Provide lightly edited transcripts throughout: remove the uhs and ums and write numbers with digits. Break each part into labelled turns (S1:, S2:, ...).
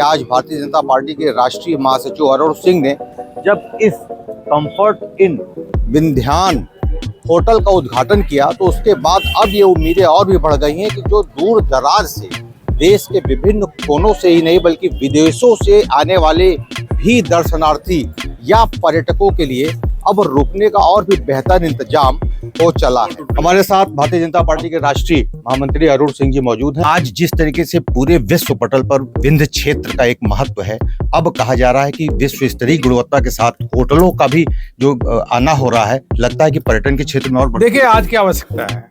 S1: आज भारतीय जनता पार्टी के राष्ट्रीय महासचिव अरुण सिंह ने जब इस कंफर्ट इन विंध्यान होटल का उद्घाटन किया तो उसके बाद अब ये उम्मीदें और भी बढ़ गई हैं कि जो दूर दराज से देश के विभिन्न कोनों से ही नहीं बल्कि विदेशों से आने वाले भी दर्शनार्थी या पर्यटकों के लिए अब रुकने का और भी बेहतर इंतजाम हो चला है। हमारे साथ भारतीय जनता पार्टी के राष्ट्रीय महामंत्री अरुण सिंह जी मौजूद हैं। आज जिस तरीके से पूरे विश्व पटल पर विंध्य क्षेत्र का एक महत्व है, अब कहा जा रहा है कि विश्व स्तरीय गुणवत्ता के साथ होटलों का भी जो आना हो रहा है, लगता है कि पर्यटन के क्षेत्र में और
S2: देखिए आज की आवश्यकता है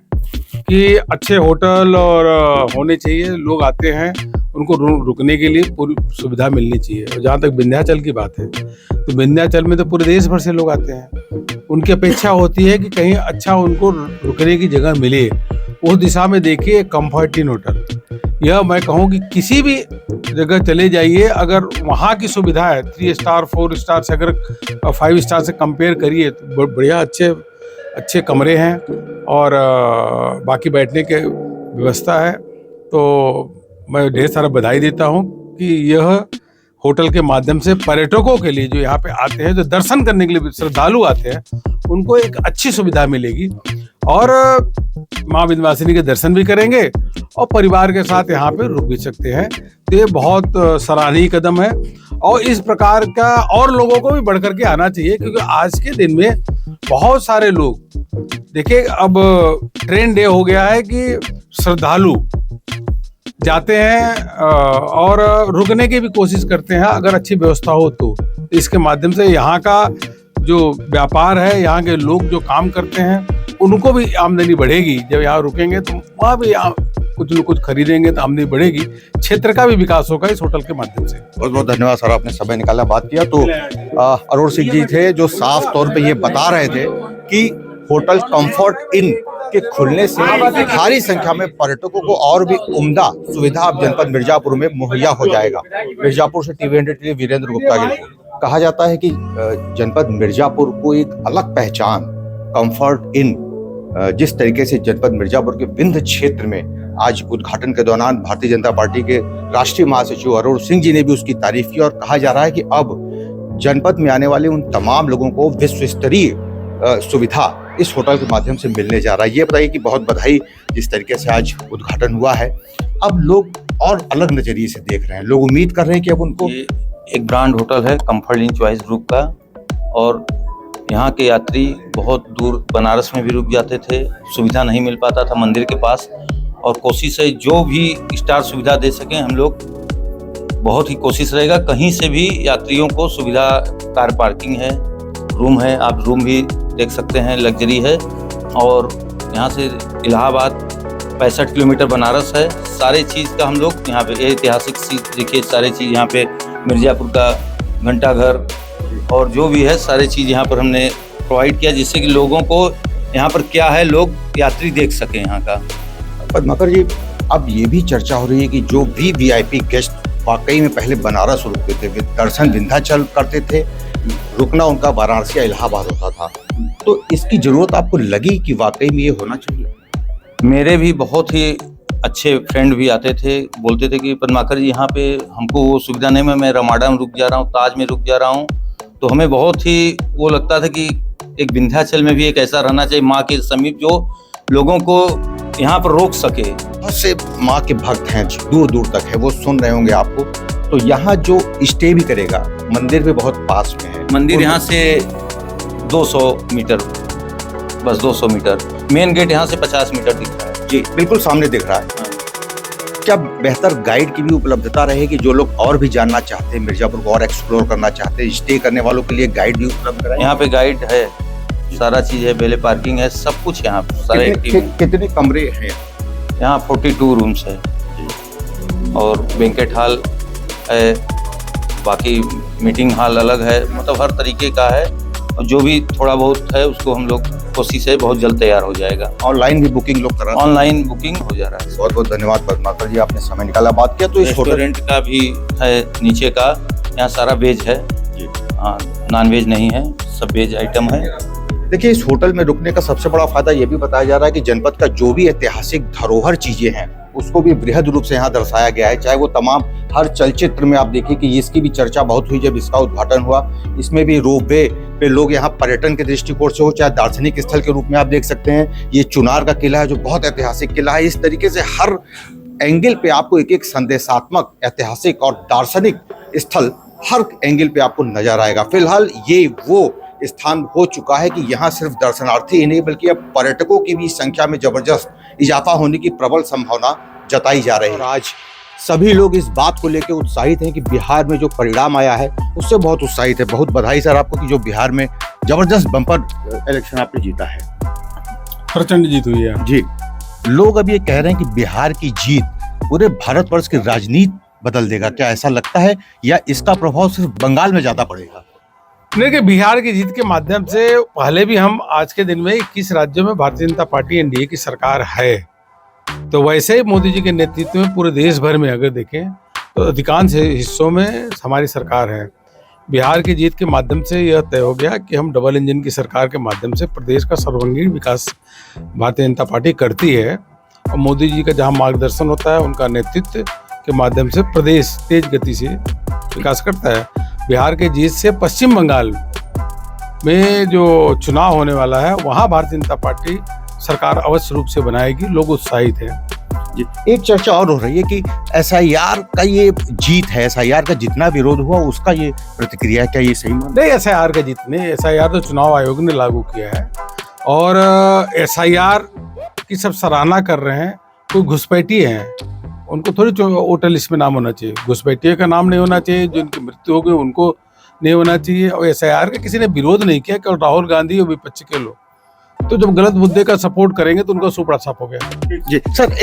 S2: कि अच्छे होटल और होने चाहिए। लोग आते हैं, उनको रुकने के लिए पूरी सुविधा मिलनी चाहिए। और जहाँ तक विंध्याचल की बात है तो विंध्याचल में तो पूरे देश भर से लोग आते हैं। उनकी अपेक्षा होती है कि कहीं अच्छा उनको रुकने की जगह मिले। उस दिशा में देखिए कंफर्ट इन होटल, यह मैं कहूँ कि किसी भी जगह चले जाइए, अगर वहाँ की सुविधा है 3 स्टार 4 स्टार से अगर 5 स्टार से कंपेयर करिए तो बढ़िया अच्छे कमरे हैं और बाकी बैठने के व्यवस्था है। तो मैं ढेर सारा बधाई देता हूँ कि यह होटल के माध्यम से पर्यटकों के लिए जो यहाँ पे आते हैं, जो दर्शन करने के लिए श्रद्धालु आते हैं, उनको एक अच्छी सुविधा मिलेगी और माँ विंध्यवासिनी के दर्शन भी करेंगे और परिवार के साथ यहाँ पे रुक भी सकते हैं। तो ये बहुत सराहनीय कदम है और इस प्रकार का और लोगों को भी बढ़ करके आना चाहिए, क्योंकि आज के दिन में बहुत सारे लोग देखिए, अब ट्रेंड डे हो गया है कि श्रद्धालु जाते हैं और रुकने की भी कोशिश करते हैं अगर अच्छी व्यवस्था हो तो। इसके माध्यम से यहाँ का जो व्यापार है, यहाँ के लोग जो काम करते हैं, उनको भी आमदनी बढ़ेगी। जब यहाँ रुकेंगे तो वहाँ भी कुछ लोग कुछ खरीदेंगे तो आमदनी बढ़ेगी, क्षेत्र का भी विकास होगा इस होटल के माध्यम से।
S1: बहुत बहुत धन्यवाद सर, आपने समय निकाला बात किया। तो अरुण सिंह जी थे जो साफ तौर पे ये बता रहे थे कि होटल कंफर्ट इन के खुलने से भारी संख्या में पर्यटकों को और भी उम्दा सुविधा अब जनपद मिर्जापुर में मुहैया हो जाएगा। मिर्जापुर से TV 100 के लिए वीरेंद्र गुप्ता की रिपोर्ट। कहा जाता है कि जनपद मिर्जापुर को एक अलग पहचान कंफर्ट इन जिस तरीके से जनपद मिर्जापुर के विंध्य क्षेत्र में आज उद्घाटन के दौरान भारतीय जनता पार्टी के राष्ट्रीय महासचिव अरुण सिंह जी ने भी उसकी तारीफ की और कहा जा रहा है कि अब जनपद में आने वाले उन तमाम लोगों को विश्व स्तरीय सुविधा इस होटल के माध्यम से मिलने जा रहा है। ये बताइए कि बहुत बधाई जिस तरीके से आज उद्घाटन हुआ है। अब लोग और अलग नजरिए से देख रहे हैं, लोग उम्मीद कर रहे हैं कि अब उनको
S3: एक ब्रांड होटल है कंफर्ट इन चॉइस ग्रुप का, और यहाँ के यात्री बहुत दूर बनारस में भी रुक जाते थे, सुविधा नहीं मिल पाता था मंदिर के पास, और कोशिश है जो भी स्टार सुविधा दे सकें हम लोग, बहुत ही कोशिश रहेगा। कहीं से भी यात्रियों को सुविधा, कार पार्किंग है, रूम है, आप रूम भी देख सकते हैं, लग्जरी है। और यहाँ से इलाहाबाद 65 किलोमीटर बनारस है। सारे चीज़ का हम लोग यहाँ पे ऐतिहासिक चीज़ देखिए, सारे चीज़ यहाँ पे मिर्जापुर का घंटाघर और जो भी है सारे चीज़ यहाँ पर हमने प्रोवाइड किया, जिससे कि लोगों को यहाँ पर क्या है, लोग यात्री देख सकें यहाँ का।
S1: पद्माकर जी, अब ये भी चर्चा हो रही है कि जो भी VIP गेस्ट वाकई में पहले बनारस रुकते थे, दर्शन विंध्याचल करते थे, रुकना उनका वाराणसी या इलाहाबाद होता था, तो इसकी जरूरत आपको लगी कि वाकई में ये होना चाहिए?
S3: मेरे भी बहुत ही अच्छे फ्रेंड भी आते थे, बोलते थे कि पद्माकर जी यहाँ पे हमको वो सुविधा नहीं, मैं रमाडा में रुक जा रहा हूँ, ताज में रुक जा रहा हूँ। तो हमें बहुत ही वो लगता था कि एक विंध्याचल में भी एक ऐसा रहना चाहिए माँ के समीप, जो लोगों को यहाँ पर रोक सके।
S1: बहुत से माँ के भक्त हैं, दूर दूर तक है, वो सुन रहे होंगे आपको। तो यहाँ जो स्टे भी करेगा, मंदिर भी बहुत पास में है।
S3: मंदिर यहाँ से 200 मीटर, बस 200 मीटर। मेन गेट यहाँ से 50 मीटर दिख रहा है।
S1: जी बिल्कुल सामने दिख रहा है। क्या बेहतर गाइड की भी उपलब्धता रहेगी? जो लोग और भी जानना चाहते हैं, मिर्जापुर को और एक्सप्लोर करना चाहते हैं, स्टे करने वालों के लिए गाइड भी उपलब्ध कराएं?
S3: यहाँ पे गाइड है, सारा चीज है, बेले पार्किंग है, सब कुछ यहाँ पे सारे।
S1: कितने कमरे हैं
S3: यहाँ? 42 रूम्स है और बैंकेट हॉल है, बाकी मीटिंग हॉल अलग है, मतलब हर तरीके का है। और जो भी थोड़ा बहुत है उसको हम लोग कोशिश है बहुत जल्द तैयार हो जाएगा।
S1: ऑनलाइन भी बुकिंग लोग करा,
S3: ऑनलाइन बुकिंग हो जा रहा है।
S1: बहुत बहुत धन्यवाद पद्माकर जी, आपने समय निकाला बात किया। तो इस
S3: रेस्टोरेंट का भी है नीचे का, यहाँ सारा वेज है, हाँ नॉन वेज नहीं है, सब वेज आइटम है।
S1: देखिए, इस होटल में रुकने का सबसे बड़ा फायदा ये भी बताया जा रहा है कि जनपद का जो भी ऐतिहासिक धरोहर चीजें हैं उसको भी बृहद रूप से यहाँ दर्शाया गया है। चाहे वो तमाम हर चलचित्र में आप देखिए कि इसकी भी चर्चा बहुत हुई जब इसका उद्घाटन हुआ। इसमें भी रोपवे पे लोग यहाँ पर्यटन के दृष्टिकोण से हो, चाहे दार्शनिक स्थल के रूप में आप देख सकते हैं। ये चुनार का किला है जो बहुत ऐतिहासिक किला है। इस तरीके से हर एंगल पे आपको एक एक संदेशात्मक, ऐतिहासिक और दार्शनिक स्थल हर एंगल पे आपको नजर आएगा। फिलहाल ये वो स्थान हो चुका है कि यहाँ सिर्फ दर्शनार्थी ही नहीं बल्कि अब पर्यटकों की भी संख्या में जबरदस्त इजाफा होने की प्रबल संभावना जताई जा रही है। आज सभी लोग इस बात को लेकर उत्साहित हैं कि बिहार में जो परिणाम आया है उससे बहुत उत्साहित है। बहुत बधाई सर आपको कि जो बिहार में जबरदस्त बम्पर इलेक्शन आपने जीता है।
S2: प्रचंड जीत हुई है
S1: जी। लोग अब ये कह रहे हैं कि बिहार की जीत पूरे भारतवर्ष की राजनीति बदल देगा। क्या ऐसा लगता है या इसका प्रभाव सिर्फ बंगाल में ज्यादा पड़ेगा?
S2: देखिए, बिहार की जीत के माध्यम से पहले भी हम आज के दिन में 21 राज्यों में भारतीय जनता पार्टी एनडीए की सरकार है, तो वैसे ही मोदी जी के नेतृत्व में पूरे देश भर में अगर देखें तो अधिकांश हिस्सों में हमारी सरकार है। बिहार की जीत के माध्यम से यह तय हो गया कि हम डबल इंजन की सरकार के माध्यम से प्रदेश का सर्वांगीण विकास भारतीय जनता पार्टी करती है और मोदी जी का जहां मार्गदर्शन होता है उनका नेतृत्व के माध्यम से प्रदेश तेज गति से विकास करता है। बिहार के जीत से पश्चिम बंगाल में जो चुनाव होने वाला है वहां भारतीय जनता पार्टी सरकार अवश्य रूप से बनाएगी। लोग उत्साहित हैं।
S1: एक चर्चा और हो रही है कि एसआईआर का ये जीत है, एसआईआर का जितना विरोध हुआ उसका ये प्रतिक्रिया है, क्या ये सही मानते हैं?
S2: नहीं, एसआईआर का जीत नहीं, एसआईआर तो चुनाव आयोग ने लागू किया है और एसआईआर की सब सराहना कर रहे हैं। कोई घुसपैठिए हैं उनको थोड़ी वोटर लिस्ट में नाम होना चाहिए, घुसपैठिए का नाम नहीं होना चाहिए, जिनकी मृत्यु हो गई उनको नहीं होना चाहिए। और एसआईआर का किसी ने विरोध नहीं किया, केवल राहुल गांधी और विपक्ष के लोग तो जब गलत मुद्दे का सपोर्ट करेंगे तो उनका सुपड़ा साफ हो गया।
S1: जी सर,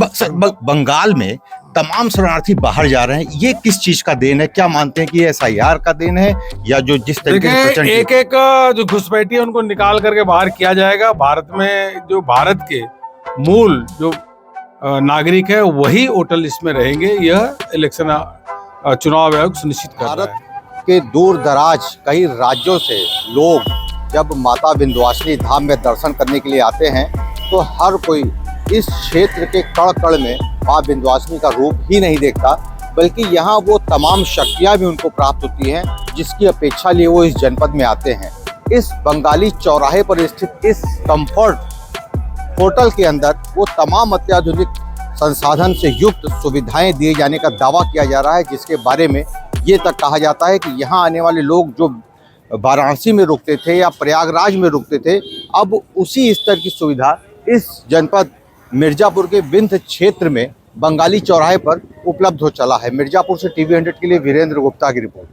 S1: सर बंगाल में तमाम शरणार्थी बाहर जा रहे हैं, ये किस चीज का देन है? क्या मानते हैं कि एसआईआर का देन है या जो जिस तरीके से
S2: एक एक जो घुसपैठी है उनको निकाल करके बाहर किया जाएगा। भारत में जो भारत के मूल जो नागरिक है वही वोटर लिस्ट में रहेंगे, यह इलेक्शन चुनाव आयोग सुनिश्चित कर रहा है।
S1: के दूर दराज कई राज्यों से लोग जब माता विंध्यवासिनी धाम में दर्शन करने के लिए आते हैं तो हर कोई इस क्षेत्र के कण कण में माँ विंध्यवासिनी का रूप ही नहीं देखता, बल्कि यहाँ वो तमाम शक्तियाँ भी उनको प्राप्त होती हैं जिसकी अपेक्षा लिए वो इस जनपद में आते हैं। इस बंगाली चौराहे पर स्थित इस कंफर्ट होटल के अंदर वो तमाम अत्याधुनिक संसाधन से युक्त सुविधाएं दिए जाने का दावा किया जा रहा है, जिसके बारे में ये तक कहा जाता है कि यहाँ आने वाले लोग जो वाराणसी में रुकते थे या प्रयागराज में रुकते थे, अब उसी स्तर की सुविधा इस जनपद मिर्जापुर के विंध्य क्षेत्र में बंगाली चौराहे पर उपलब्ध हो चला है। मिर्जापुर से टीवी 100 के लिए वीरेंद्र गुप्ता की रिपोर्ट।